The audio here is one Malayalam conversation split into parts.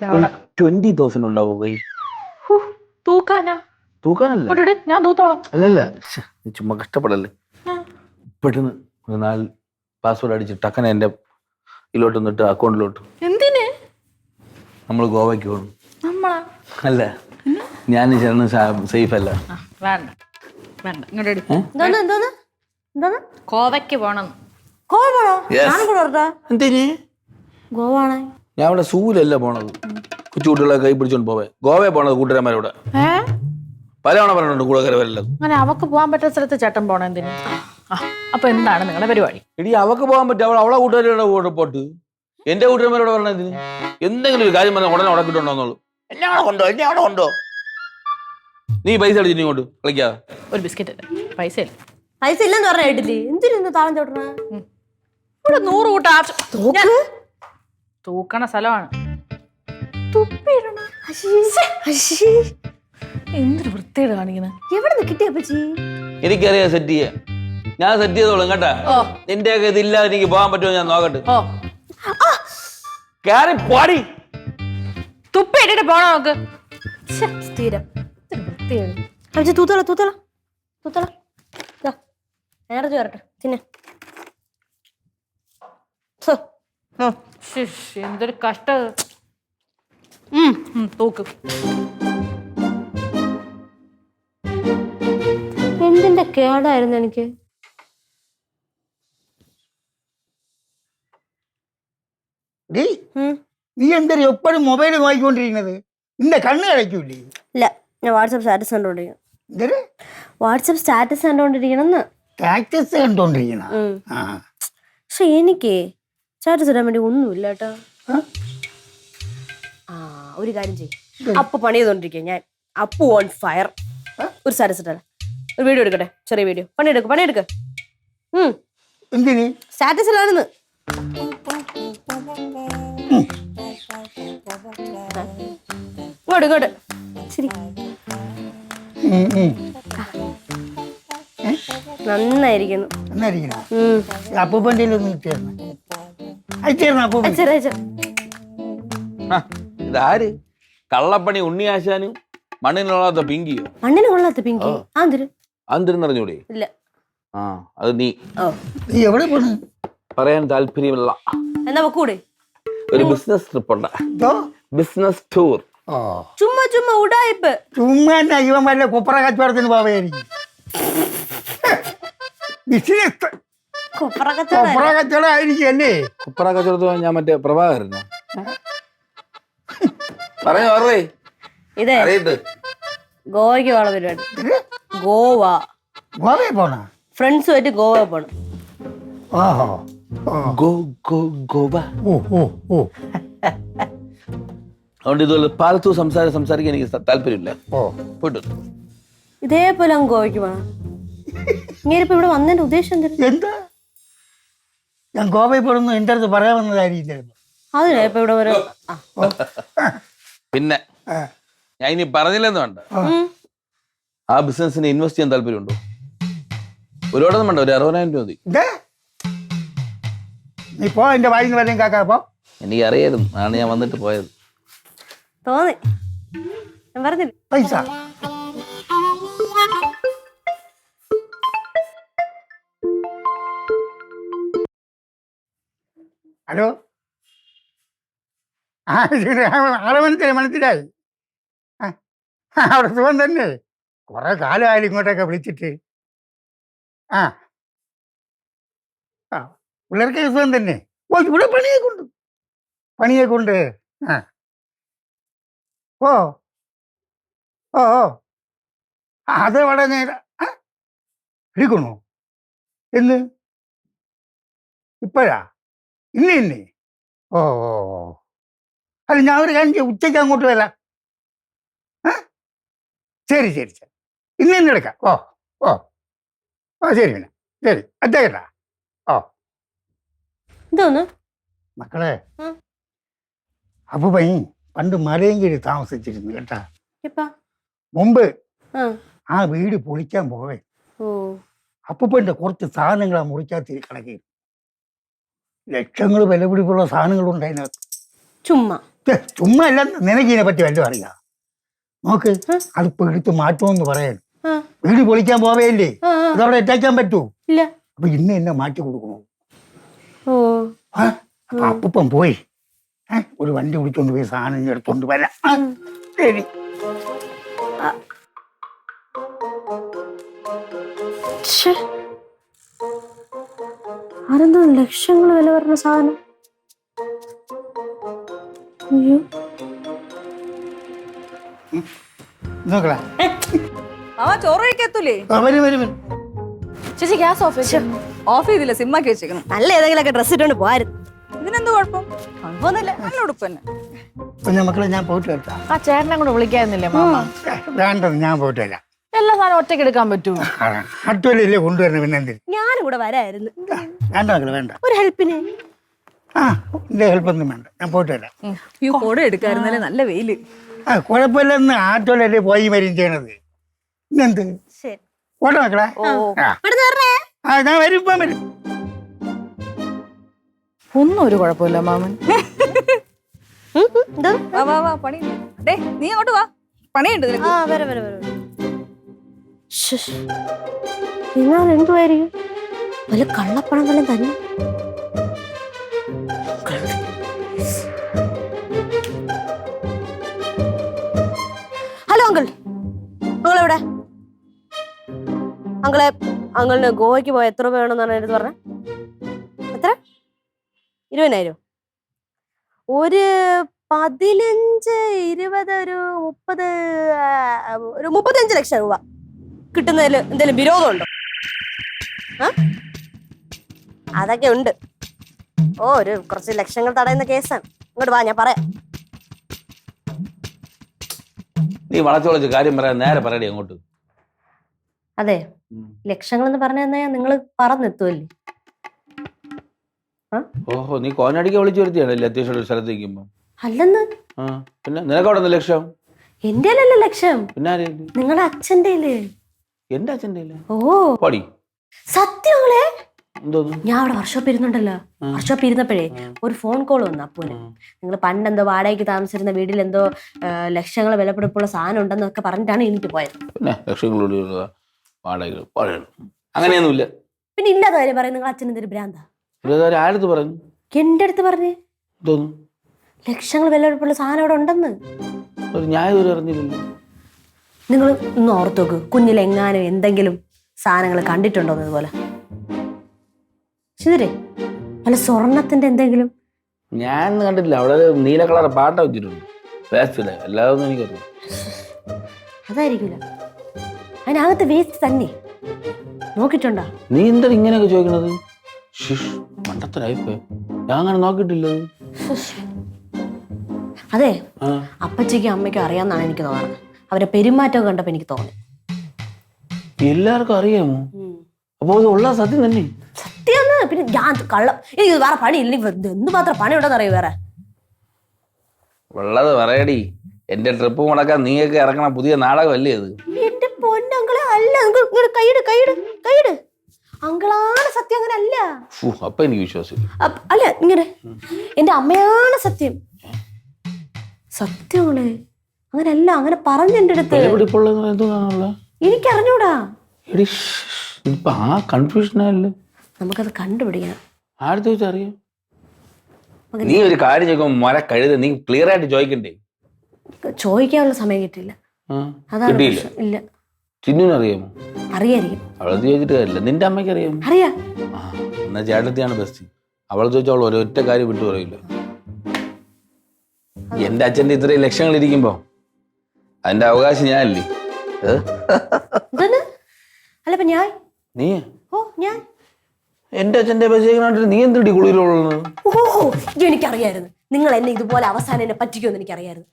20,000 ഉണ്ടാവും കൈ. തൂക്കാനാ? തൂക്കാനല്ല, ഞാൻ തൂത്തോളാം. അല്ലല്ല, നീ ചുമ്മാ കഷ്ടപ്പെടല്ലേ. പെട്ടെന്ന് ഒരു 4 പാസ്വേഡ് അടിച്ച് ടക്കനെ എന്റെ ഇതിലോട്ട് നിന്നിട്ട് അക്കൗണ്ടിലോട്ട്. എന്തിന്? നമ്മൾ ഗോവയ്ക്ക് പോകും. നമ്മളാ? അല്ല, ഞാൻ ചേർന്ന് സേഫ് അല്ല. വേണ്ട വേണ്ട, ഇങ്ങോട്ട് എടു. ഗോവയ്ക്ക് പോണം. എന്തിന്? ഗോവാണ്. ഞാൻ ഇവിടെ സൂലല്ല പോണത്, കൊച്ചുകുട്ടികളെ കൈ പിടിച്ചോണ്ട് പോവേ. ഗോവയെ പോണത് കൂട്ടുകാരന്മാരോടെ പലവണ പറഞ്ഞിട്ടുണ്ട് കൂടെ വരല്ലത്. അങ്ങനെ അവക്ക് പോകാൻ പറ്റുന്ന സ്ഥലത്ത് ചേട്ടൻ പോണം എന്തിന്? അപ്പൊ എന്താണ് നിങ്ങളുടെ പരിപാടി? എടി അവക്ക് പോകാൻ പറ്റും, അവളെ കൂട്ടുകാരുടെ കൂടെ പോട്ട്. എന്റെ കൂട്ടുകാരന്മാരോട് പറഞ്ഞതിന് എന്തെങ്കിലും ഒരു കാര്യം പറഞ്ഞാൽ ഉടനെ ഉടക്കിട്ടുണ്ടോന്നുള്ളൂ. എന്നെ അവിടെ കൊണ്ടോ. നീ പൈസ അടിച്ചിട്ട് ഇങ്ങോട്ട് കളിക്കാതെ. ഒരു ബിസ്ക്കറ്റ് പൈസ ഇല്ല. പൈസ ഇല്ലെന്ന് പറഞ്ഞ കേട്ടില്ലേ? എന്തിനു താളം ചോട്ടണ? ഇവിടെ 100 കൂട്ടം തൂക്കണ സ്ഥലമാണ്. എന്തൊരു വൃത്തിയോട് കാണിക്കുന്നത്. എവിടെ നിന്ന് കിട്ടിയ പച്ചി? എനിക്കറിയാം സെറ്റ് ചെയ്യാൻ. ഞാൻ സെറ്റ് ചെയ്തോളും കേട്ടാ. നിന്റെയൊക്കെ ഇതില്ലാതെ എനിക്ക് പോകാൻ പറ്റുമോ ഞാൻ നോക്കട്ടെ. കേറി പോടി. തുപ്പിട്ടിട്ട് പോണോ നോക്ക്. സ്ഥിരം വൃത്തിയോട്. തൂത്തള നേരത്തെ വരട്ടെ തിന്നെ. എന്തൊരു കഷ്ട. തൂക്ക്. എന്തിന്റെ കേടായിരുന്നു എനിക്ക്. നീ എന്തൊരു എപ്പോഴും മൊബൈൽ നോക്കിക്കൊണ്ടിരിക്കുന്നത്? നിന്റെ കണ്ണ് കഴിക്കൂലേ? ഇല്ല, ഞാൻ വാട്സപ്പ് സ്റ്റാറ്റസ് കണ്ടോണ്ടിരിക്കണം. എന്തൊരു വാട്സപ്പ് സ്റ്റാറ്റസ് കണ്ടോണ്ടിരിക്കണം. സ്റ്റാറ്റസ് കണ്ടോണ്ടിരിക്കണം? പക്ഷെ എനിക്ക് സ്റ്റാറ്റസ് ഇടാൻ വേണ്ടി ഒന്നുമില്ല കേട്ടോ. ഒരു കാര്യം ചെയ്യും, അപ്പു പണി ചെയ്തോണ്ടിരിക്കുക. ഞാൻ അപ്പു ഓൺ ഫയർ. ഒരു സ്റ്റാറ്റസ് ഇട്ടാ ഒരു വീഡിയോ എടുക്കട്ടെ, ചെറിയ വീഡിയോ. പണിയെടുക്ക്. എന്തിന് സ്റ്റാറ്റസ് ഇടാനെന്ന്. ഇങ്ങോട്ട് ശരി. നന്നായിരിക്കുന്നു. അപ്പൂപ്പൻ്റെ ഇതാര്? കള്ളപ്പണി ഉണ്ണിയാശാനും മണ്ണിന് കൊള്ളാത്ത പിങ്കിയോ? മണ്ണിന് കൊള്ളാത്ത പിങ്കി അന്തിരുന്നറിഞ്ഞൂടെ? ഇല്ല. അത് നീ എവിടെ പോണ്? പറയാൻ താല്പര്യമില്ല. എന്നാ കൂടെ ഒരു ബിസിനസ് ട്രിപ്പ് ഉണ്ട്. Business tour. ചുമ്മാ ഉടായിപ്പ്. ചുമ്മാ ഇവൻ വല്ല കുപ്പറ കച്ചവടത്തിന് പോവുകയായിരിക്കും. ബിസിനസ് കുപ്പറ കച്ചവടം ആയിരിക്കും അല്ലേ? കുപ്പറ കച്ചവടത്തിന് ഞാൻ മറ്റേ പ്രഭാകരന് പറഞ്ഞേ. ഇതേ ഗോവയ്ക്ക് പോണ പരിപാടി. ഗോവയിൽ പോണ ഫ്രണ്ട്സുമായിട്ട് ഗോവ പോണം. ഗോവ. അതുകൊണ്ട് ഇതുപോലെ പാലത്തു സംസാരിക്കാൻ എനിക്ക് താല്പര്യമില്ല. പോയിട്ട് ഇതേപോലെ അങ്ങ് ഗോവയ്ക്ക് പോണം. ഇങ്ങനെ ഇവിടെ വന്നതിന്റെ ഉദ്ദേശം എന്താ? ഞാൻ ഗോവയിൽ പോണെന്ന് എന്റെ അടുത്ത് പറയാമെന്നതായിരിക്കും. അതിനാ ഇപ്പൊ ഇവിടെ വരെ. പിന്നെ ഞാൻ ഇനി പറഞ്ഞില്ലെന്ന് വേണ്ട. ആ ബിസിനസ്സിന് ഇൻവെസ്റ്റ് ചെയ്യാൻ താല്പര്യമുണ്ടോ? ഒരുപാടൊന്നും വേണ്ട, ഒരു 60,000 രൂപ മതി. നീ പോ, എന്റെ വായിന്ന് വരെയും കാക്കാപ്പോ. എനിക്ക് അറിയായിരുന്നു, ആണ് ഞാൻ വന്നിട്ട് പോയത്. തോന്നി, ഞാൻ പറഞ്ഞില്ല. പൈസ ഹലോ. ആളെ മനസ്സിലായി. അവിടെ സുഖം തന്നെ. കുറെ കാലമായാലും ഇങ്ങോട്ടൊക്കെ വിളിച്ചിട്ട്. പിള്ളേർക്ക് സുഖം തന്നെ. ഇവിടെ പണിയെ കൊണ്ട് ഓ അത് വളരെ നേരം എടുക്കണോ? എന്ന് ഇപ്പോഴാ? ഇന്നേ ഓ അല്ല, ഞാൻ ഒരു കാര്യം ഉച്ചയ്ക്ക് അങ്ങോട്ട് വരാം. ശരി ഇന്ന് എടുക്കാം. ശരി പിന്നെ ശരി അത്തേട്ടാ. എന്തോന്ന് മക്കളെ, അപ്പൂപ്പൻ പണ്ട് മലയങ്കിരി താമസിച്ചിരുന്നു കേട്ടാ. മുമ്പ് ആ വീട് പൊളിക്കാൻ പോവേ അപ്പൂപ്പന്റെ കുറച്ച് സാധനങ്ങളാ മുറിക്കാത്ത കിടക്കി. ലക്ഷങ്ങൾ വില പിടിപ്പുള്ള സാധനങ്ങളുണ്ട് അതിനകത്ത്. ചുമ്മാ ചുമ്മാ അല്ല, നിനക്ക് ഇതിനെ പറ്റി വല്ലതും അറിയാം? നോക്ക്, അതിപ്പോ എടുത്ത് മാറ്റുമെന്ന് പറയാൻ. വീട് പൊളിക്കാൻ പോവേല്ലേ, അതവിടെ ഇട്ടേക്കാൻ പറ്റൂ? ഇല്ല. അപ്പൊ ഇന്ന് എന്നെ മാറ്റി കൊടുക്കണോ? ഓ, അപ്പൊ അപ്പം പോയി ഒരു വണ്ടി വിളിച്ചോണ്ട് പോയി സാധനം എടുത്തോണ്ട് വരാം. ശരി. ആരെന്തോ ലക്ഷങ്ങൾ വില പറഞ്ഞ സാധനം. അയ്യോ, നോക്കടാ. മാമ ചോറ് കഴിക്കത്തൂലേ? വരും വരും വരും. ചേച്ചി ഗ്യാസ് ഓഫ് ഓഫ് ചെയ്തില്ല, സിമ്മാക്കി വെച്ചേക്കണം. നല്ല ഏതെങ്കിലുമൊക്കെ ഡ്രസ് ഇട്ടോണ്ട് പോയായിരുന്നു. ഇതിനെന്ത് കുഴപ്പം? കുഴപ്പമൊന്നുമില്ല, നല്ല ഉടുപ്പ് തന്നെ. പിന്നെ മക്കളെ ഞാൻ പോയിട്ട് വരട്ടാ. ആ ചേട്ടനെ കൂടെ വിളിക്കായിരുന്നില്ലേ മാമ? വേണ്ടത്, ഞാൻ പോയിട്ട് വരാം. എല്ലാ സാധനം ഒറ്റയ്ക്ക് എടുക്കാൻ പറ്റുമോ? അട്ടുവല്ലേ കൊണ്ടുവരണം, പിന്നെ എന്തിന്? ഞാനും കൂടെ വരായിരുന്നു. വേണ്ട മക്കളെ വേണ്ട. ഒരു ഹെൽപ്പിന്. എന്റെ ഹെൽപ്പൊന്നും വേണ്ട, ഞാൻ പോയിട്ട് വരാം. ഈ കൂടെ എടുക്കായിരുന്നല്ലേ, നല്ല വെയില്. കുഴപ്പമില്ലെന്ന് ആട്ടോലല്ലേ പോയി വരും ചെയ്യണത്. ഇന്നെന്ത് ശരി. ഓട്ടോ മക്കളെ. ഞാൻ വരും, ഇപ്പം വരും. ഒന്നും ഒരു കുഴപ്പമില്ല മാമൻ. വാ വാ വാ, പണി. ഡേ നീ അങ്ങോട്ട് വാ, പണിയുണ്ട് നിനക്ക്. നിങ്ങൾ എന്തുവായിരിക്കും? വല്ല കള്ളപ്പണം വല്ലതും തന്നെ. ഹലോ അങ്കിൾ, അങ്കിൾ എവിടെ? അങ്കിളിന് ഗോവയ്ക്ക് പോയ എത്ര രൂപ വേണമെന്നാണ് എടുത്ത് പറഞ്ഞത്? എത്ര? 20,000? ഒരു 15, 20, ഒരു 30, ഒരു 35 ലക്ഷം രൂപ കിട്ടുന്നതിൽ എന്തെങ്കിലും വിരോധമുണ്ടോ? അതൊക്കെ ഉണ്ട്. ഒരു കുറച്ച് ലക്ഷങ്ങൾ തടയുന്ന കേസാണ്. ഇങ്ങോട്ട് വാ, ഞാൻ പറയാം. നീ വളച്ചു കാര്യം പറയാൻ നേരെ പറയടി അങ്ങോട്ട്. അതെ, ലക്ഷങ്ങൾ എന്ന് പറഞ്ഞു തന്നാ നിങ്ങൾ പറന്നെത്തുമല്ലേ? ഓഹോ, നീ കോനടിക്ക് വിളിച്ചു വരുത്തിയാണല്ലേ അത്യാവശ്യം ഒരു സ്ഥലത്ത് നിൽക്കുമ്പോ? അല്ലെന്ന്. പിന്നെ നിനക്ക് അവിടെ ലക്ഷം? എന്റെ അല്ലല്ലോ ലക്ഷം, പിന്നെ നിങ്ങളുടെ അച്ഛന്റെ. എന്റെ അച്ഛന്റെ ഓ പടി സത്യങ്ങളെ. എന്തോന്നു? ഞാൻ അവിടെ വർക്ക്ഷോപ്പ് ഇരുന്നുണ്ടല്ലോ. വർക്ക്ഷോപ്പ് ഇരുന്നപ്പോഴേ ഒരു ഫോൺ കോൾ വന്നു അപ്പൂന്. നിങ്ങൾ പണ്ടെന്തോ വാടകയ്ക്ക് താമസിച്ചിരുന്ന വീട്ടിൽ എന്തോ ലക്ഷങ്ങൾ വിലപിടിപ്പുള്ള സാധനം ഉണ്ടെന്നൊക്കെ പറഞ്ഞിട്ടാണ് എനിക്ക് പോയത്. പിന്നെ ലക്ഷങ്ങളോട് അങ്ങനെയൊന്നുമില്ല. പിന്നെ ഇല്ലാത്ത കാര്യം പറയും. നിങ്ങൾ അച്ഛൻ എന്തൊരു ഭ്രാന്താ? ആരടുത്ത് പറഞ്ഞു? എന്റെ അടുത്ത് പറഞ്ഞേ. എന്തോന്നു? ലക്ഷങ്ങൾ വിലപിടിപ്പുള്ള സാധനം അവിടെ ഉണ്ടെന്ന്. ഒരു ന്യായം അറിഞ്ഞില്ലല്ലോ. നിങ്ങൾ ഒന്ന് ഓർത്ത് നോക്ക്, കുഞ്ഞിലെങ്ങാനും എന്തെങ്കിലും സാധനങ്ങൾ കണ്ടിട്ടുണ്ടോ ഇതുപോലെ? ശരി, അല്ല സ്വർണത്തിന്റെ എന്തെങ്കിലും? ഞാൻ കണ്ടിട്ടില്ല. അവിടെ നീല കളർ പാട്ട വെച്ചിട്ടുണ്ട്. വേസ്റ്റ് അല്ലാതെ ഒന്നും എനിക്കറിയാം. അതായിരിക്കില്ല, അതിനകത്ത് വേസ്റ്റ് തന്നെ. നോക്കിട്ടുണ്ടോ? നീ എന്താണ് ഇങ്ങനെയൊക്കെ ചോദിക്കണത്? മണ്ടത്തരായിപ്പോയി. ഞാൻ അങ്ങനെ നോക്കിയിട്ടില്ല. അതെ, അപ്പച്ചിക്കും അമ്മയ്ക്കും അറിയാമെന്നാണ് എനിക്ക് തോന്നുന്നത്. അവരെ പെരുമാറ്റമൊക്കെ കണ്ടപ്പോ എനിക്ക് തോന്നി. എല്ലാവർക്കും അറിയാമോ? അപ്പൊ ഉള്ള സത്യം തന്നെ. സത്യം. പിന്നെ ഞാൻ കള്ളം, എനിക്ക് വേറെ പണി ഇല്ല. എന്ത് മാത്രം പണി ഉണ്ടെന്ന് അറിയോ? വേറെ ഉള്ളത് പറയടി. എന്റെ ട്രിപ്പ് മുടക്കാൻ നീയൊക്കെ ഇറങ്ങണ പുതിയ നാടകമല്ലേ അത്? എന്റെ പൊന്നങ്ങളെ അല്ല. നിങ്ങൾ കൈയിട് കൈയിട് കൈയിട്. അങ്കിളാണ് സത്യം, അങ്ങനെ അല്ല. അപ്പൊ എനിക്ക് വിശ്വാസമില്ല. അല്ല, ഇങ്ങനെ എന്റെ അമ്മയാണ് സത്യം. സത്യങ്ങളെ അങ്ങനല്ല, അങ്ങനെ പറഞ്ഞു എന്റെ അടുത്ത്. എനിക്കറിഞ്ഞൂടാ. ഇപ്പൊ ആ കൺഫ്യൂഷനല്ലേ. നമുക്കത് കണ്ടുപിടിക്കണം. ആരുടെ ചോദിച്ചറിയാം? നീ ഒരു കാര്യം ചോദിക്കുമ്പോ മര കഴുത നീ ക്ലിയർ ആയിട്ട് ചോദിക്കണ്ടേ? ചോദിക്കാനുള്ള സമയം കിട്ടില്ല. അതാണ് പ്രശ്നം. ഇല്ല. ചിന്നുനറിയാമോ? അറിയായിരിക്കും. അവളത് ചോദിച്ചിട്ട് കാര്യമില്ല. നിന്റെ അമ്മയ്ക്ക് അറിയാമോ? അറിയാം. എന്നാ ചേട്ടത്തിയാണ് ബെസ്റ്റ്. അവളെ ചോദിച്ചാൽ അവൾ ഒരൊറ്റ കാര്യം വിട്ടു പറയില്ല. എന്റെ അച്ഛന്റെ ഇത്രയും ലക്ഷങ്ങൾ ഇരിക്കുമ്പോ അതിന്റെ അവകാശം ഞാനല്ലേ? അല്ല ഞാൻ നീ ഞാൻ എന്റെ അച്ഛന്റെ പൈസ നീ എന്തിടി കുളിരുള്ളത്? ഓഹോ, എനിക്കറിയായിരുന്നു നിങ്ങൾ എന്നെ ഇതുപോലെ അവസാനം എന്നെ പറ്റിക്കുമെന്ന് എനിക്കറിയായിരുന്നു.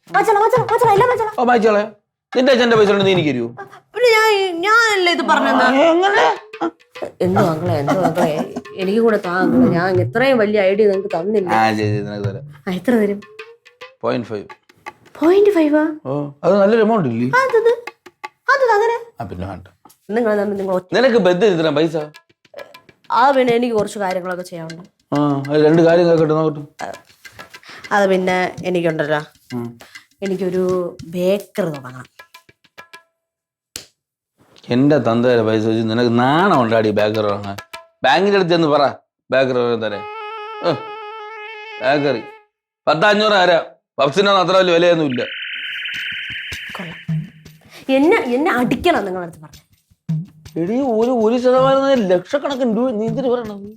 വായിച്ചോളെ. നിന്റെ അച്ഛന്റെ പൈസ നീ എനിക്ക് തരുമോ? പിന്നെ ഞാനല്ലേ ഇത് പറഞ്ഞത്. എന്തോ അങ്ങളെ എനിക്ക് കൂടെ താങ്കളെ. ഞാൻ ഇത്രയും വലിയ ഐഡിയ നിങ്ങൾക്ക് തന്നില്ല. എത്ര തരും? 0.5. 0.5? അത് നല്ലൊരു എമൗണ്ട് ഇല്ലേ? അങ്ങനെ പിന്നെ വേണ്ട. നിനക്ക് പൈസ പിന്നെ എനിക്ക് കുറച്ച് കാര്യങ്ങളൊക്കെ ചെയ്യാനുണ്ട്. 2 കാര്യം കേൾക്കട്ടെ. നോക്കട്ടെ. അത് പിന്നെ എനിക്കുണ്ടല്ലോ, എനിക്കൊരു ബേക്കറി തുടങ്ങണം. എന്റെ തന്തേരെ പൈസ വെച്ച് നിനക്ക് നാണം ഉണ്ടാടി ബേക്കറി വാങ്ങാൻ. ബാങ്കിന്റെ അടുത്ത് ചെന്ന് പറ ബേക്കറി തരേ. ബേക്കറി 10-500 ആരാ പപ്സിനൊന്നും അത്ര വലിയ വിലയൊന്നും ഇല്ല. എന്നെ അടിക്കണം നിങ്ങളടുത്ത് പറഞ്ഞു. എടി 1% ലക്ഷക്കണക്കിന് രൂപ നീ എന്തിനു പറയണത്?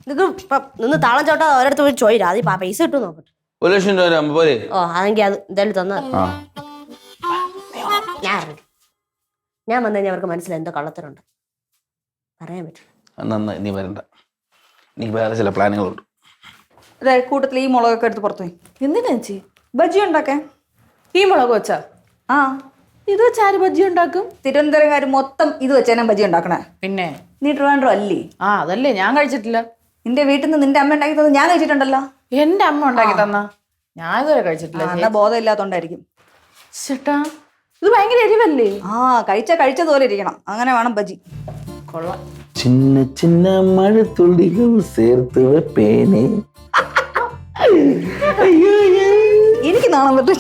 നിങ്ങൾക്ക് നിന്ന് താളം ചോട്ടാ ഒരിടത്ത് പോയി ചോദിച്ചു ആദ്യം പൈസ കിട്ടും നോക്കട്ടെ. 1 ലക്ഷം രൂപ ആകുമ്പോ പോലെ. ഓ അതെങ്കിൽ അത് എന്തായാലും തന്നത്. ഞാൻ വന്നു കഴിഞ്ഞാൽ അവർക്ക് മനസ്സിലായി എന്തോ കള്ളത്തരുണ്ട്, പറയാൻ പറ്റും. നന്നായി, നീ വരണ്ട, എനിക്ക് വേറെ ചില പ്ലാനുകളുണ്ട്. അതെ, കൂട്ടത്തിൽ ഈ മുളകൊക്കെ എടുത്ത് പുറത്തു പോയി. എന്തിനാ ചേച്ചി ബജ്ജി ഉണ്ടാക്കാൻ. ഈ മുളക് വെച്ചാ? ആ, ഇത് വെച്ച് ആര് ബജ്ജി ഉണ്ടാക്കും? തിരുവനന്തപുരംകാർ മൊത്തം ഇത് വെച്ചാൽ ബജ്ജി ഉണ്ടാക്കണേ. പിന്നെ നീ ട്രിവാൻഡ്രം അല്ലേ? ആ അതല്ലേ, ഞാൻ കഴിച്ചിട്ടില്ല. നിന്റെ വീട്ടിൽ നിന്ന് നിന്റെ അമ്മ ഉണ്ടാക്കി തന്നത് ഞാൻ കഴിച്ചിട്ടുണ്ടല്ലോ. എന്റെ അമ്മ ഉണ്ടാക്കി തന്ന ഞാൻ ഇതുവരെ കഴിച്ചിട്ടില്ല. എന്നാ ബോധം ഇല്ലാത്തോണ്ടായിരിക്കും. ചേട്ടാ ഇത് ഭയങ്കര എരിവല്ലേ? ആ, കഴിച്ചതുപോലെ ഇരിക്കണം, അങ്ങനെ വേണം ബജ്ജി. കൊള്ളാം. ചിന്ന ചിന്ന മഴത്തുള്ളികൾ ചേർത്ത് വെപ്പേനെ. എനിക്ക് നാണം പറ്റും.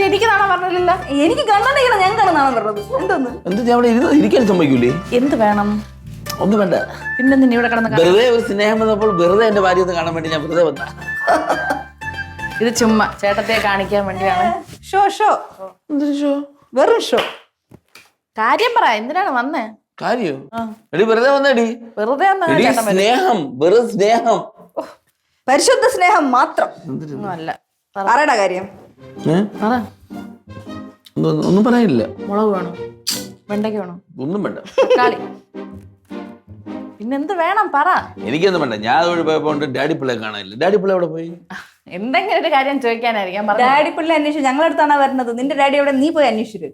എനിക്ക് നാണം പറഞ്ഞില്ല. എനിക്ക് കണ്ണടിക്കണം, ഞങ്ങൾക്കാണ് നാണം പറഞ്ഞത്. എന്തോന്ന് എന്താ ഞാൻ അവിടെ ഇരിക്കാൻ സമ്മതിക്കൂലേ? എന്ത് വേണം? ഒന്നും വേണ്ട. പിന്നെ നിന്നെ ഇവിടെ കിടന്ന് വെറുതെ ഒരു സ്നേഹം വന്നപ്പോൾ വെറുതെ എന്റെ ഭാര്യ ഒന്ന് കാണാൻ വേണ്ടി ഞാൻ വെറുതെ വന്ന. ഇത് ചുമ്മാ ചേട്ടത്തെ കാണിക്കാൻ വേണ്ടിയാണ്. ഷോ ഷോ വെറും ഷോ. കാര്യം പറ, എന്തിനാണ് വന്നേ? കാര്യോ? എടി വെറുതെ വന്നേടി. വെറുതെ എടി സ്നേഹം, വെറും സ്നേഹം, പരിശുദ്ധ സ്നേഹം മാത്രം. അല്ല. പറയടാ കാര്യം. ഒന്നും പറയാനില്ല. മുളക് വേണോ? വെണ്ടയ്ക്ക് വേണോ? ഒന്നും വേണ്ട. തക്കാളി പിന്നെന്ത് വേണം പറ. എനിക്കൊന്നും വേണ്ട. ഞാൻ അതുവഴി പോയപ്പോ ഡാഡി പിള്ളയെ കാണാനില്ല. ഡാഡി പിള്ള എവിടെ പോയി? എന്തെങ്കിലും ഒരു കാര്യം ചോദിക്കാനായിരിക്കും. ഡാഡി പിള്ളെ അന്വേഷിച്ചു ഞങ്ങളടുത്താണ് വരുന്നത്. നിന്റെ ഡാഡി എവിടെ? നീ പോയി അന്വേഷിച്ചു.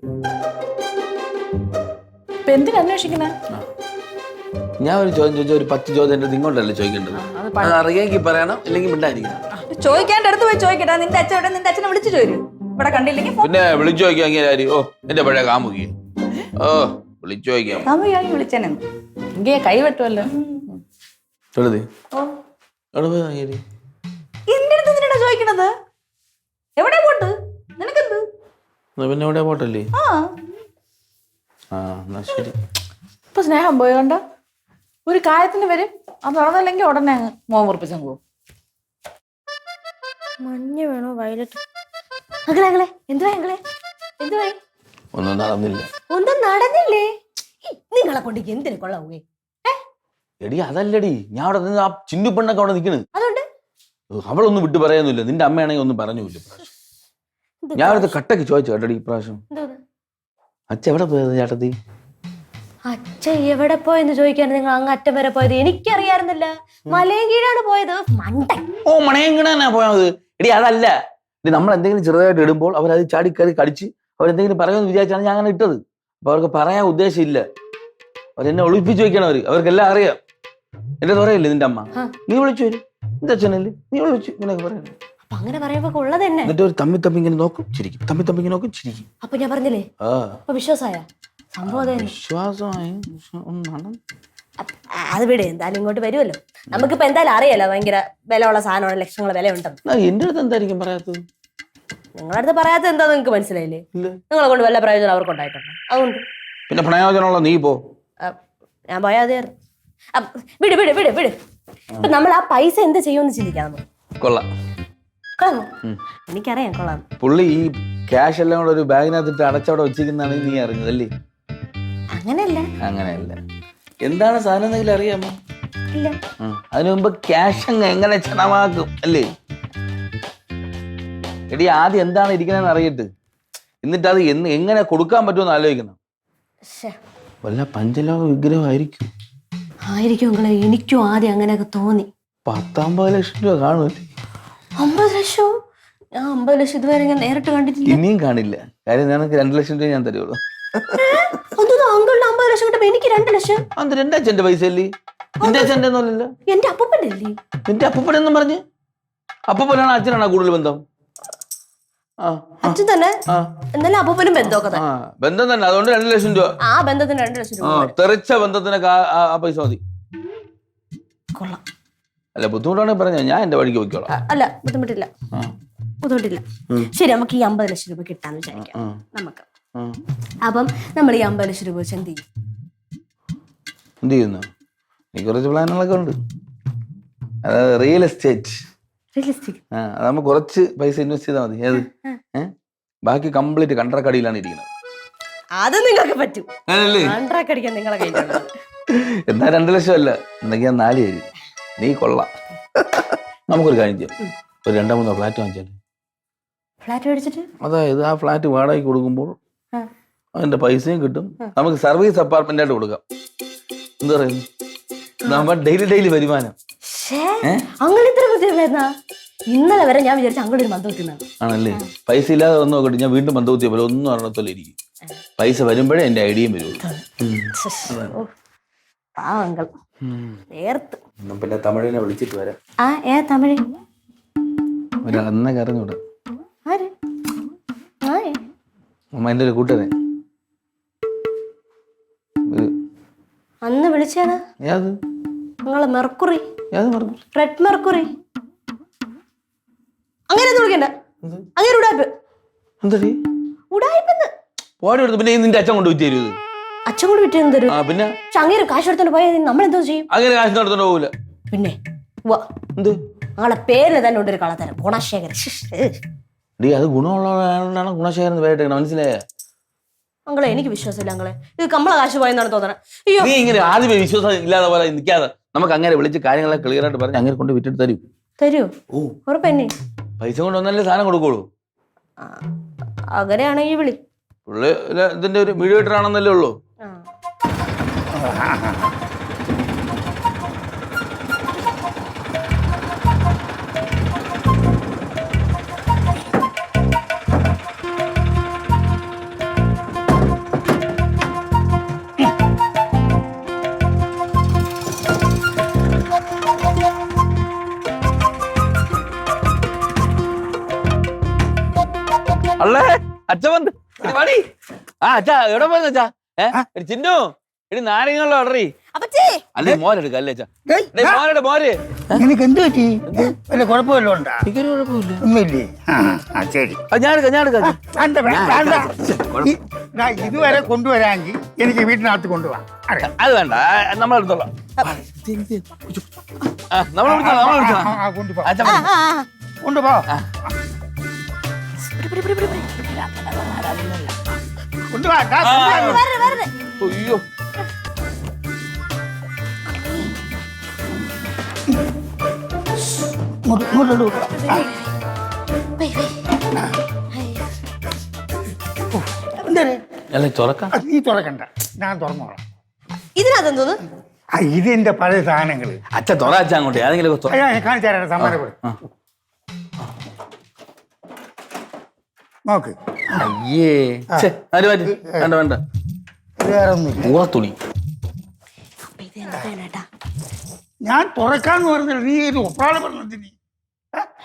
ഇപ്പൊ എന്തിനാ അന്വേഷിക്കണേ? ഞാൻ ഒരു ചോദ്യം ചോദിച്ചാൽ ഒരു 10 ചോദ്യം എന്റെ ഇങ്ങോട്ടല്ലേ ചോദിക്കേണ്ടത്. അത് അറിയാമെങ്കിൽ പറയണം, ഇല്ലെങ്കിൽ മിണ്ടായിരിക്കണം. ചോദിക്കാണ്ട് അടുത്ത് പോയി ചോദിക്കട്ടെ. നിന്റെ അച്ഛൻ എവിടെ? നിന്റെ അച്ഛനെ വിളിച്ചു ചോദിക്കും. ഇവിടെ കണ്ടില്ലെങ്കിൽ പിന്നെ വിളിച്ചു ചോദിക്കാൻ ആര്? ഓ എന്റെ പഴയ കാമുകി. ഓ വിളിച്ചു ചോദിക്കാം. കാമുകി വിളിച്ചേനെ എങ്കിൽ കൈ വെട്ടുമല്ലോ. എന്റെ അടുത്ത് എന്തിനാ ചോദിക്കണത്? എവിടെ പോട്ട്? നിനക്കെന്ത്? പിന്നെ എവിടെ പോട്ടല്ലേ? ആ എന്നാ ശരി. ഇപ്പൊ സ്നേഹം പോയോണ്ട ഒരു കാര്യത്തിന് വരും, അത് നടന്നില്ലെങ്കിൽ ഉടനെ അങ്ങ് മോൻ ഉറപ്പിച്ചങ്ങ് പോകും. മഞ്ഞ വേണോ വയലറ്റ്? അങ്ങളെ എന്തുവാ? എന്തുവായി? ഒന്നും നടന്നില്ല. ഒന്നും നടന്നില്ലേ? നിങ്ങളെ കൊണ്ട് എന്തിനു കൊള്ളാവേ? എടി അതല്ലടി, ഞാൻ അവിടെ നിന്ന് ആ ചിന്നു പെണ്ണൊക്കെ അവിടെ നിൽക്കണ്. അതുകൊണ്ട് അവളൊന്നും വിട്ടു പറയാനൊന്നുമില്ല. നിന്റെ അമ്മയാണെങ്കിൽ ഒന്നും പറഞ്ഞില്ല. ഞാൻ അടുത്ത് കട്ടക്ക് ചോദിച്ചു കേട്ടടി ഇപ്രാവശ്യം. അച്ഛ എവിടെ പോയത് ചേട്ടത്തി? അച്ഛ എവിടെ പോയെന്ന് ചോദിക്കാൻ നിങ്ങൾ അങ്ങ് അറ്റം വരെ പോയത്? എനിക്കറിയാറുന്നില്ല. മലയും കീഴാണ് പോയത്. മണ്ടൻ. ഓ മണയങ്കിണാ പോയത്. എടി അതല്ല, എടി നമ്മൾ എന്തെങ്കിലും ചെറുതായിട്ട് ഇടുമ്പോൾ അവരത് ചാടിക്കറി കടിച്ച് അവരെന്തെങ്കിലും പറയുമെന്ന് വിചാരിച്ചാണ് ഞാൻ അങ്ങനെ ഇട്ടത്. അപ്പൊ അവർക്ക് പറയാൻ ഉദ്ദേശമില്ല. അവരെന്നെ ഒളിപ്പിച്ച് വെക്കണം. അവർക്കെല്ലാം അറിയാം. എന്റെ തുറയല്ലേ നിന്റെ അമ്മ? നീ വിളിച്ചു വരും. നിന്റെ അച്ഛനല്ലേ, നീ വിളിച്ചു ഇങ്ങനെയൊക്കെ പറയാം. അപ്പൊ അങ്ങനെ പറയുമ്പോ ഉള്ളത് തന്നെ. എന്നിട്ട് ഒരു തമ്മി ഇങ്ങനെ നോക്കും ചിരിക്കും, തമ്മി ഇങ്ങനെ നോക്കും ചിരിക്കും. അപ്പൊ ഞാൻ പറഞ്ഞില്ലേ, അപ്പൊ വിശ്വാസായ സംഭവം വിശ്വാസമായി. അത് വിട്, എന്തായാലും ഇങ്ങോട്ട് വരുമല്ലോ. നമുക്കിപ്പോ എന്തായാലും അറിയാലോ ഭയങ്കര വിലയുള്ള സാധനമാണ്, ലക്ഷങ്ങളെ വില ഉണ്ടെന്ന്. എന്റെ അടുത്ത് എന്തായിരിക്കും പറയാത്തത്? നിങ്ങളുടെ അടുത്ത് പറയാത്തത് എന്താ നിങ്ങൾക്ക് മനസ്സിലായില്ലേ? നിങ്ങളെ കൊണ്ട് വല്ല പ്രയോജനം അവർക്ക് ഉണ്ടായിട്ടുണ്ടോ? അതുകൊണ്ട് പിന്നെ പ്രയോജനമുള്ള നീ പോ. ഞാൻ പോയാ അതെ. വിട് വിട് വിട് വിട്. ഇപ്പൊ നമ്മൾ ആ പൈസ എന്ത് ചെയ്യുമെന്ന് ചിന്തിക്കാം. കൊള്ളാം. എനിക്കറിയാം കൊള്ളാം. പുള്ളി ഈ ക്യാഷ് എല്ലാം കൂടെ ഒരു ബാഗിനകത്തിട്ട് അടച്ചവിടെ വെച്ചിരിക്കുന്നതാണ് നീ അറിഞ്ഞതല്ലേ? അങ്ങനെയല്ല. എന്താണ് സാധനം എന്തെങ്കിലും അറിയാമോ? ഇല്ല. അതിനു മുമ്പ് ക്യാഷ് എങ്ങനെ ചെലവാക്കും അല്ലേ? എടി ആദ്യം എന്താണ് ഇരിക്കണെന്ന് അറിയിട്ട്, എന്നിട്ട് അത് എങ്ങനെ കൊടുക്കാൻ പറ്റുമെന്ന് ആലോചിക്കണം. വല്ല പഞ്ചലോക വിഗ്രഹം ആയിരിക്കും. എനിക്കും ആദ്യം അങ്ങനെയൊക്കെ തോന്നി. 10-50 ലക്ഷം രൂപ കാണുമല്ലേ? 50 ലക്ഷം? ഞാൻ 50 ലക്ഷം ഇതുവരെ ഞാൻ നേരിട്ട് കണ്ടിട്ടില്ല. ഇനിയും കാണില്ല. കാര്യം നിനക്ക് 2 ലക്ഷം രൂപ ഞാൻ തരുള്ളൂ. അങ്കിളിന് 50 ലക്ഷം കിട്ടുമ്പോ എനിക്ക് 2 ലക്ഷം. അത് എന്റെ അച്ഛന്റെ പൈസ അല്ലേ? നിന്റെ അച്ഛൻ്റെ ഒന്നുമല്ലല്ലോ. എന്റെ അപ്പൂപ്പന്റെ അല്ലേ? നിന്റെ അപ്പൂപ്പനെന്നും പറഞ്ഞ് അപ്പൂപ്പനാണ് അച്ഛനാണോ കൂടുതൽ ബന്ധം? അച്ഛൻ തന്നെ. എന്നാലും അപ്പൂപ്പനും ബന്ധമൊക്കെ തന്നെ. ബന്ധം തന്നെ. അതുകൊണ്ട് 2 ലക്ഷം രൂപ. ആ ബന്ധത്തിന് 2 ലക്ഷം രൂപ. തെറിച്ച ബന്ധത്തിനൊക്കെ ആ പൈസ മതി. കൊള്ളാം. അല്ല ബുദ്ധിമുട്ടാണെങ്കിൽ പറഞ്ഞോ, ഞാൻ എന്റെ വഴിക്ക് പോയിക്കോളാം. അല്ല ബുദ്ധിമുട്ടില്ല, ആ, ബുദ്ധിമുട്ടില്ല. ശരി, നമുക്ക് ഈ 50 ലക്ഷം രൂപ കിട്ടാന്ന് വിചാരിക്കാം. ആ, നമുക്ക് ആ. അപ്പം നമ്മൾ ഈ 50 ലക്ഷം രൂപ വെച്ച് എന്ത് ചെയ്യും? എന്ത് ചെയ്യുന്നു? എനിക്ക് കുറച്ച് പ്ലാനുകളൊക്കെ ഉണ്ട്. അതായത് റിയൽ എസ്റ്റേറ്റ്. റിയലിസ്റ്റിക്. അത് നമ്മൾ കുറച്ച് പൈസ ഇൻവെസ്റ്റ് ചെയ്താൽ മതി. ഏത് ബാക്കി കംപ്ലീറ്റ് കണ്ടറക്കടിയിലാണ് ഇരിക്കുന്നത്. അത് നിങ്ങൾക്ക് പറ്റും. അതല്ലേ? കോൺട്രാക്ട് അടിക്കാൻ നിങ്ങളെ കയ്യിലുണ്ട്. എന്നാ 2 ലക്ഷം അല്ല, എന്തൊക്കെയാ 4 പേര്. നീ കൊള്ളാം. നമുക്കൊരു കാര്യം ചെയ്യാം, ഒരു 2-3 ഫ്ലാറ്റ് വാങ്ങിച്ചാൽ. ഫ്ലാറ്റ് മേടിച്ചിട്ട് അതായത് ആ ഫ്ലാറ്റ് വാടകയ്ക്ക് കൊടുക്കുമ്പോൾ ആ. അതിന്റെ പൈസയും കിട്ടും. നമുക്ക് സർവീസ് അപ്പാർട്ട്മെന്റ് ആയിട്ട് കൊടുക്കാം. എന്താ പറയുന്നു? നമ്മൾ ഡെയിലി വരുമാനം. അങ്ങനെ ഇത്ര ബുദ്ധിമുട്ടായിരുന്നാ? ഇന്നലെ വരെ ഞാൻ വിചാരിച്ചു അങ്ങനെ ഒരു മന്ദം വെക്കുന്നതാണ്. ആണല്ലേ? പൈസ ഇല്ലാതെ വന്നു നോക്കട്ടെ, ഞാൻ വീണ്ടും ബന്ധുത്തിയ പോലെ ഒന്നും അറിയത്തോലെ ഇരിക്കും. പൈസ വരുമ്പോഴേ എന്റെ ഐഡിയയും വരുള്ളൂ. പാവങ്ങൾ നേർത്ത്. പിന്നെ തമിഴിനെ വിളിച്ചിട്ട് വരാം. തമിഴ് ഒരു അന്നൊക്കെ അറിഞ്ഞൂടാ. ആര്? അമ്മ എന്റെ ഒരു കൂട്ടനെ. അന്ന് വിളിച്ചത് ഏത്? നിങ്ങളെ മെർക്കുറി, ഏത് പറഞ്ഞു? Red mercury. അങ്ങനെ ഒന്നും വിളിക്കണ്ട. അങ്ങനെ ഉടായ്പ്. എന്തടി ഉടായ്പെന്ന് പോടി എടുത്ത്. പിന്നെ നിന്റെ അച്ഛൻ കൊണ്ട് വിറ്റ് തരും. അച്ഛൻ കൂടി വിറ്റ് തരും. ആ പിന്നെ പക്ഷെ അങ്ങനെ കാശ് എടുത്തോണ്ട് പോയാൽ നമ്മളെന്തോ ചെയ്യും? അങ്ങനെ കാശ് നടത്തോണ്ട് പോകൂല. പിന്നെ എന്ത് ഞങ്ങളെ പേരിൽ തന്നെ ഉണ്ട് ഒരു കളത്തരം, ഗുണശേഖരൻ. ഡി അത് ഗുണമുള്ളതാണ് ഗുണശേഖരൻ പേരിട്ടേക്കണം, മനസ്സിലായ? അങ്ങളെ എനിക്ക് വിശ്വാസമില്ല. അങ്ങളെ ഇത് നമ്മളെ കാശ് പോയെന്നാണ് തോന്നണത്. അയ്യോ, നീ ഇങ്ങനെ ആദ്യമേ വിശ്വാസം ഇല്ലാതെ പോലെ നിൽക്കാതെ നമുക്ക് അങ്ങനെ വിളിച്ച് കാര്യങ്ങളെ ക്ലിയർ ആയിട്ട് പറഞ്ഞ് അങ്ങനെ കൊണ്ട് വിറ്റിട്ട് തരും. തരൂ? ഓ, ഉറപ്പെന്നെ? പൈസ കൊണ്ട് ഒന്നല്ലേ സാധനം കൊടുക്കുള്ളൂ. അങ്ങനെയാണെങ്കിൽ വിളി. പുള്ളി ഇതിന്റെ ഒരു മീഡിയേറ്റർ ആണെന്നല്ലേ ഉള്ളൂ. അല്ലേ അച്ഛൻ വന്ന് മടി. ആ അച്ഛാ എവിടെ പോയെന്ന് വെച്ചാ? ചിന്നു എടി നാരങ്ങളുള്ള ഓർഡറി. അല്ലെ മോരെടുക്ക അല്ലേ അച്ഛാ? മോരുടെ മോര്. നിനക്ക് എന്ത് പറ്റി? വല്ല കുഴപ്പമല്ലോ ഉണ്ടാ? എനിക്കൊരു കുഴപ്പമില്ല. ഒന്നുമില്ലേ? ശരി, ഇതുവരെ കൊണ്ടുവരാമെങ്കിൽ എനിക്ക് വീട്ടിനകത്ത് കൊണ്ടുപോവാം. അത് വേണ്ട, നമ്മളെടുത്തോളാം. നമ്മളെ വിളിച്ചോളാം. കൊണ്ടുപോ. അയ്യോ അല്ലേ തുറക്കാം. നീ തുറക്കണ്ട, ഞാൻ തുറന്നോളാം. ഇതിനകത്തെന്തോന്ന്? ഇതിന്റെ പഴയ സാധനങ്ങള്. അച്ഛ തുറ അച്ഛ അങ്ങോട്ട് ഏതെങ്കിലും കാണിച്ചു തരാം. സമ്മാനപ്പെടും. നോക്ക്. അയ്യേ വേണ്ട വേണ്ട. വേറെ ഒന്നുമില്ല. ഊറത്തുണി. ഞാൻ തുറക്കാന്ന് പറഞ്ഞില്ല, നീ ഒരു ഒപ്പാള പറഞ്ഞതിന്.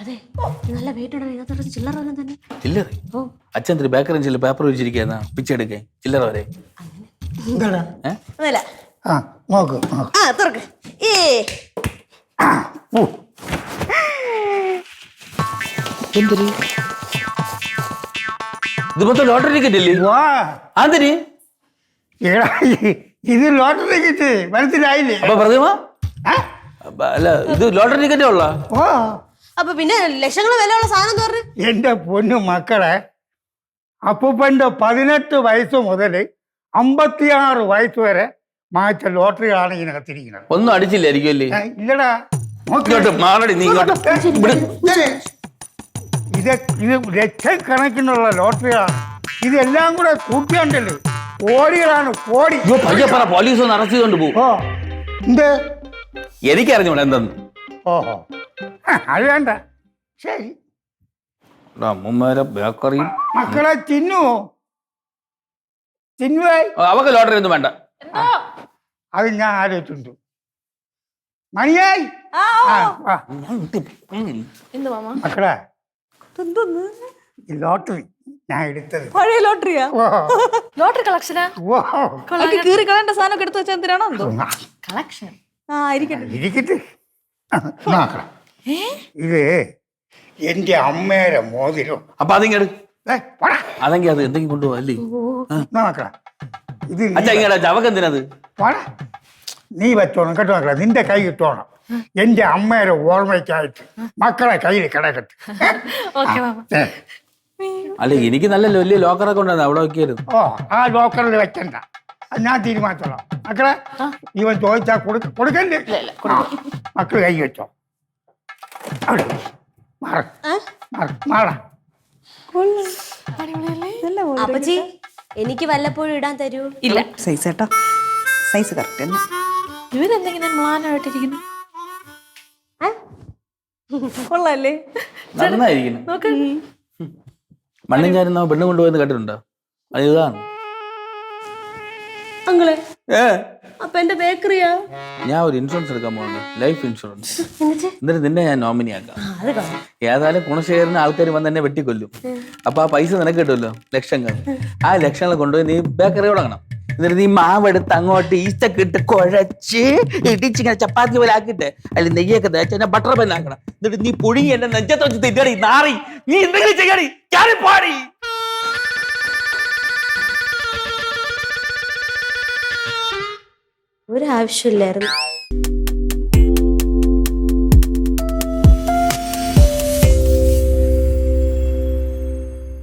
അതെ, നല്ല വെയിറ്റ് ഇതിനകത്ത് ചില്ലറ തന്നെ. ചില്ലറ? അച്ഛൻ ബേക്കറി ചില്ല പേപ്പർ വെച്ചിരിക്കുന്ന പിച്ചെടുക്കേ ചില്ലറ വരെ. നോക്ക്. തുറക്ക്. ഇത് മൊത്തം ലോട്ടറി ടിക്കറ്റ് അല്ലേ? ആന്തരി ഇത് ലോട്ടറി ടിക്കറ്റ് മനസ്സിലായില്ലേ? അപ്പൊ പ്രതിമ അല്ല ഇത് ലോട്ടറി ടിക്കറ്റേ ഉള്ള. അപ്പൊ പിന്നെ ലക്ഷങ്ങൾ വിലയുള്ള സാധനം തോറു. എന്റെ പൊന്നു മക്കളെ, അപ്പൂപ്പന്റെ 18 വയസ്സ് മുതൽ 56 വയസ്സ് വരെ മാറ്റ ലോട്ടറികളാണ് ഇതിനകത്തിരിക്കുന്നത്. ഒന്നും അടിച്ചില്ലായിരിക്കും അല്ലേ? ഇല്ലടാ. മാറടി നീ ഇങ്ങോട്ട്. ഇത് ലക്ഷക്കണക്കിനുള്ള ലോട്ടറികളാണ്. ഇതെല്ലാം കൂടെ കൂട്ടിയുണ്ടല്ലോ കോടികളാണ്, കോടി. പയ്യപ്പറ പോലീസ് ഒന്ന് അറസ്റ്റ് ചെയ്തോണ്ട് പോകും. എന്ത്? എനിക്കറിഞ്ഞൂടെ എന്തെന്ന്. ഓഹോ, അത് വേണ്ട. ശരി, അമ്മമാരെ ബേക്കറിയും മക്കളെ തിന്നുവോ? തിന്നുവേ? അവക്ക് ലോട്ടറി ഒന്നും വേണ്ട. അത് ഞാൻ ആലോചിച്ചിട്ടുണ്ട്. മണിയായി മക്കളെ, ഈ ലോട്ടറി ഞാൻ എടുത്തത് പഴയ ലോട്ടറിയാ? ലോട്ടറി കളക്ഷനാ? കീറി കളയേണ്ട സാധനം എടുത്തു വെച്ചാൽ എന്തിനാണോ എന്തോ കളക്ഷൻ. ഇരിക്കട്ടെ. നോക്കണം ഇത് എന്റെ അമ്മയുടെ മോതിരം. അപ്പൊ അതിങ്ങട് പോടാ. അതെങ്കിൽ അത് എന്തെങ്കിലും കൊണ്ടുപോകാം അല്ലേ? നോക്കണം ഇത് അച്ഛാ ഇങ്ങടാ ചവക്ക് എന്തിനത്? പോടാ. നീ വെച്ചോണം കേട്ടോ നോക്കണം. നിന്റെ കൈ കിട്ടോണം. എന്റെ അമ്മയുടെ ഓർമ്മയ്ക്കായിട്ട് മക്കളെ കയ്യിൽ കിടക്കട്ടെ. Okay mama. അല്ല എനിക്ക് നല്ല വലിയ ലോക്കറൊക്കെ ഉണ്ടായിരുന്നു, അവിടെ വെക്കായിരുന്നു. ഓ ആ ലോക്കറിൽ വെക്കണ്ട, അത് ഞാൻ തീരുമാനിച്ചോളാം. മക്കളെ ഇവൻ ചോദിച്ചാൽ കൊടുക്കണ്ടേ? മക്കള് കൈ വെച്ചോ. അവിടെ മാറാ. അപ്പച്ചി എനിക്ക് വല്ലപ്പോഴും ഇടാൻ തരൂ? ഇല്ല സൈസ് കേട്ടോ, സൈസ് കറക്റ്റ് തന്നെ. ഇവരെന്തെങ്കിലും മ്ലാനായിട്ടിരിക്കുന്നു. കൊള്ളാല്ലേ? നന്നായിരിക്കുന്നു. മണ്ണും ചാരുന്ന പെണ്ണ് കൊണ്ടുപോയെന്ന് കേട്ടിട്ടുണ്ടോ? അത് ഇതാണ്. അങ്ങളെ അപ്പൊ എന്റെ ബേക്കറിയാ? ഞാൻ ഒരു ഇൻഷുറൻസ് എടുക്കാൻ പോകുന്നു, ലൈഫ് ഇൻഷുറൻസ്. എന്നിട്ട് നിന്നെ ഞാൻ നോമിനി ആക്കാം. ഏതായാലും ഗുണശേഖരന് ആൾക്കാർ വന്ന് എന്നെ വെട്ടിക്കൊല്ലും. അപ്പൊ ആ പൈസ നിനക്ക് കിട്ടുമല്ലോ, ലക്ഷങ്ങൾ. ആ ലക്ഷങ്ങൾ കൊണ്ടുപോയി നീ ബേക്കറി തുടങ്ങണം. എന്നിട്ട് നീ മാവെടുത്ത് അങ്ങോട്ട് ഈസ്റ്റൊക്കെ ഇട്ട് കുഴച്ച് ഇടിച്ചിങ്ങനെ ചപ്പാത്തി പോലെ ആക്കിട്ടെ അതിൽ നെയ്യൊക്കെ തേച്ച് എന്നെ ബട്ടർ പെൻ ആക്കണം. എന്നിട്ട് നീ പുഴുങ്ങി എന്നെ നെഞ്ചത്ത് വെച്ച് തിന്നടി നാറി. നീ എന്തെങ്കിലും ചെയ്യടി, പാടി. ഒരു ആവശ്യമില്ലായിരുന്നു.